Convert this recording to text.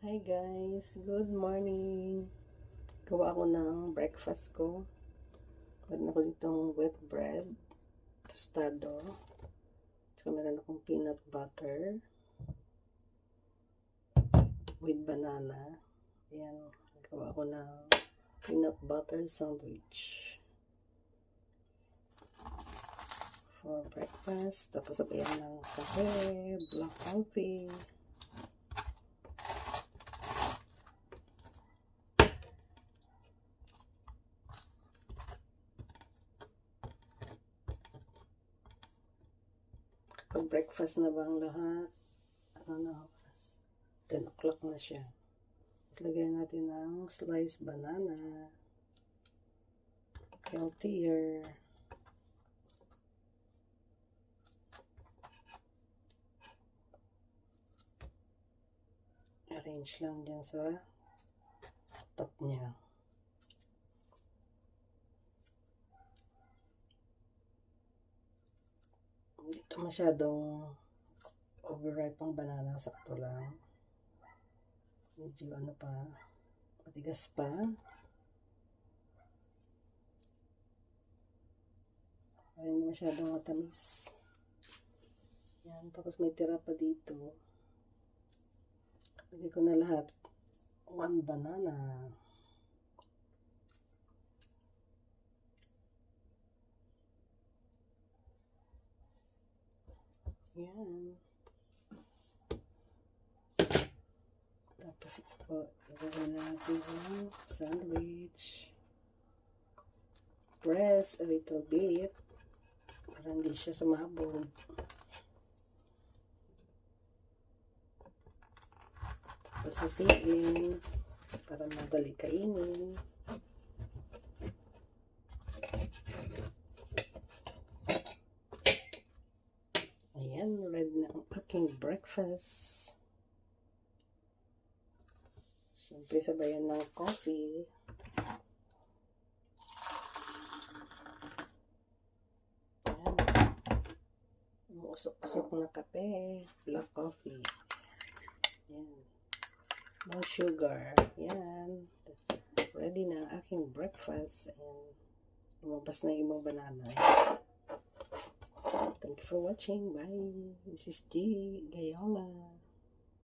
Hi guys, good morning. Gawa ako ng breakfast ko. Meron ako ditong wheat bread, tostado. Tsaka meron akong peanut butter with banana. Ayan, gawa ako ng peanut butter sandwich for breakfast. Tapos sabayan ng kape, black coffee. Pag breakfast na ba ang lahat? Ano na, 10 o'clock na siya. Lagyan natin ng sliced banana. Healthier. Arrange lang dyan sa top niya. Dito masyadong overripe ang banana, sakto lang. Medyo ano pa, matigas pa. Hindi masyadong matamis. Yan, tapos may tira pa dito. Lagay ko na lahat. 1 banana. Yan. Tapos ito, ilagay natin yung sandwich. Press a little bit para hindi siya sumabog. Tapos hatiin para madali kainin. Ayan, ready na ang aking breakfast. Siyempre, sabayan ng coffee. Ayan. Usok-usok na kape. Black coffee. Ayan. No sugar. Ayan. Ready na ang aking breakfast. Ayan. Lumabas na yung ibang banana. Thank you for watching. Bye. This is G. Gayola.